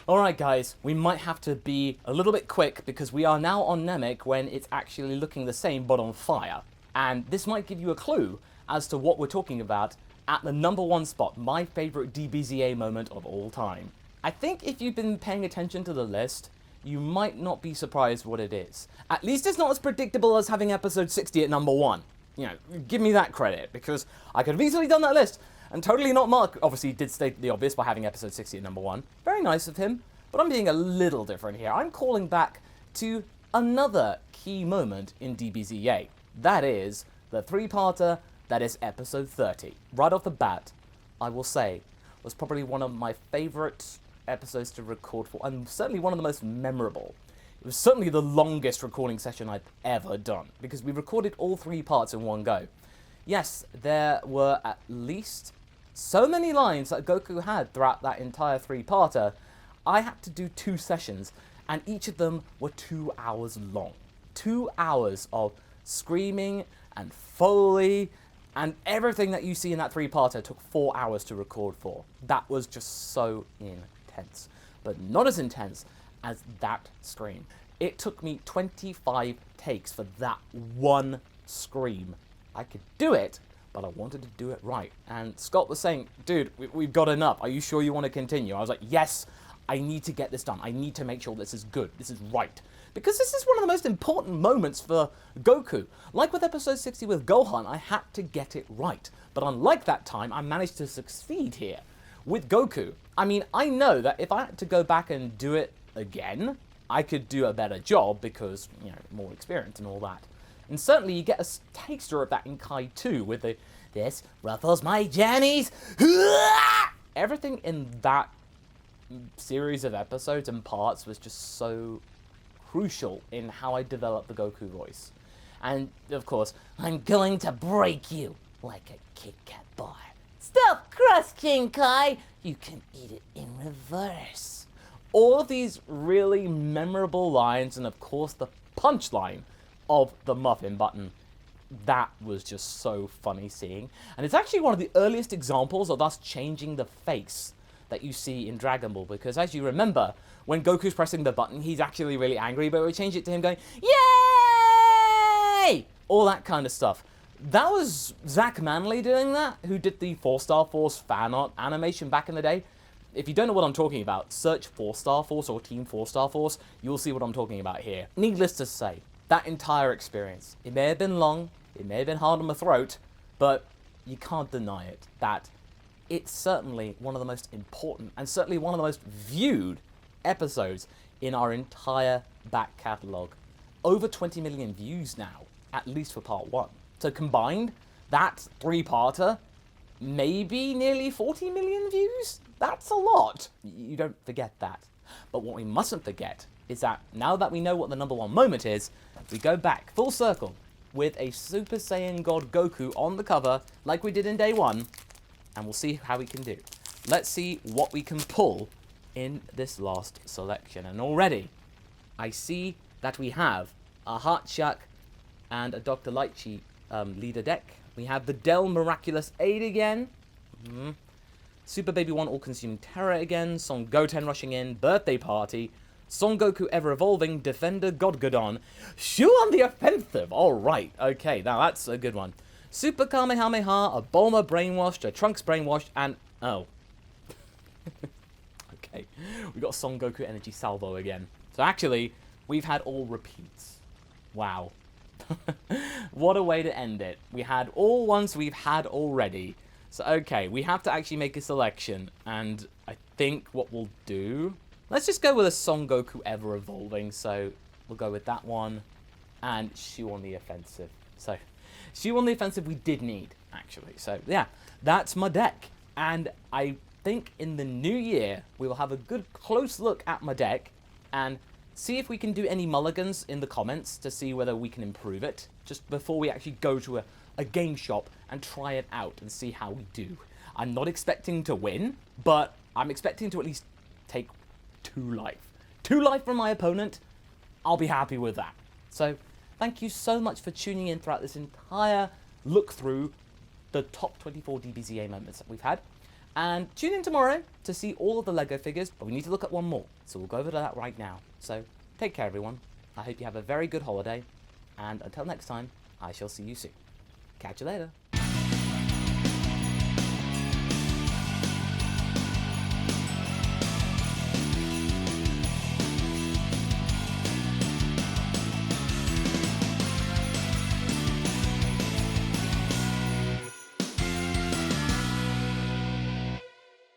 Alright guys, we might have to be a little bit quick because we are now on Namek when it's actually looking the same but on fire. And this might give you a clue as to what we're talking about at the #1 spot, my favourite DBZA moment of all time. I think if you've been paying attention to the list, you might not be surprised what it is. At least it's not as predictable as having episode 60 at #1. You know, give me that credit, because I could have easily done that list. And totally not Mark, obviously did state the obvious by having episode 60 at #1. Very nice of him, but I'm being a little different here. I'm calling back to another key moment in DBZA. That is the 3-parter that is episode 30. Right off the bat, I will say, was probably one of my favourite episodes to record for, and certainly one of the most memorable. It was certainly the longest recording session I've ever done, because we recorded all 3 parts in one go. Yes, there were at least so many lines that Goku had throughout that entire 3-parter. I had to do 2 sessions, and each of them were 2 hours long. 2 hours of screaming and Foley, and everything that you see in that 3-parter took 4 hours to record for. That was just so intense, but not as intense as that scream. It took me 25 takes for that one scream. I could do it, but I wanted to do it right. And Scott was saying, dude, we've got enough. Are you sure you want to continue? I was like, yes, I need to get this done. I need to make sure this is good. This is right. Because this is one of the most important moments for Goku. Like with episode 60 with Gohan, I had to get it right. But unlike that time, I managed to succeed here. With Goku, I mean, I know that if I had to go back and do it again, I could do a better job because, you know, more experience and all that. And certainly you get a taster of that in Kai 2 with the, this ruffles my journeys. Everything in that series of episodes and parts was just so crucial in how I developed the Goku voice. And, of course, I'm going to break you like a Kit Kat bar. Stuffed crust, King Kai! You can eat it in reverse. All of these really memorable lines, and of course the punchline of the muffin button. That was just so funny seeing. And it's actually one of the earliest examples of us changing the face that you see in Dragon Ball, because as you remember, when Goku's pressing the button, he's actually really angry, but we changed it to him going, yay! All that kind of stuff. That was Zach Manley doing that, who did the 4-Star Force fan art animation back in the day. If you don't know what I'm talking about, search 4-Star Force or Team 4-Star Force, you'll see what I'm talking about here. Needless to say, that entire experience, it may have been long, it may have been hard on my throat, but you can't deny it, that it's certainly one of the most important and certainly one of the most viewed episodes in our entire back catalogue. Over 20 million views now, at least for part 1. So combined, that 3-parter, maybe nearly 40 million views? That's a lot. You don't forget that. But what we mustn't forget is that now that we know what the #1 moment is, we go back full circle with a Super Saiyan God Goku on the cover like we did in day 1, and we'll see how we can do. Let's see what we can pull in this last selection. And already, I see that we have a Heart Shark and a Dr. Lychee leader deck. We have the Del Miraculous Aid again. Super Baby 1 All-Consuming Terror again. Son Goten rushing in. Birthday Party. Son Goku Ever Evolving. Defender Godgodon. Shu on the Offensive. Alright, okay, now that's a good one. Super Kamehameha, a Bulma Brainwashed, a Trunks Brainwashed, and... oh. Okay, we got Son Goku Energy Salvo again. So actually, we've had all repeats. Wow. What a way to end it. We had all ones we've had already. So okay, we have to actually make a selection, and I think what we'll do... let's just go with a Son Goku Ever Evolving, so we'll go with that one, and Shu on the Offensive. So, Shu on the Offensive we did need, actually. So yeah, that's my deck. And I think in the new year, we will have a good close look at my deck, and see if we can do any mulligans in the comments to see whether we can improve it, just before we actually go to a game shop and try it out and see how we do. I'm not expecting to win, but I'm expecting to at least take 2 life. 2 life from my opponent, I'll be happy with that. So, thank you so much for tuning in throughout this entire look through the top 24 DBZA moments that we've had. And tune in tomorrow to see all of the Lego figures, but we need to look at one more. So we'll go over to that right now. So take care, everyone. I hope you have a very good holiday. And until next time, I shall see you soon. Catch you later.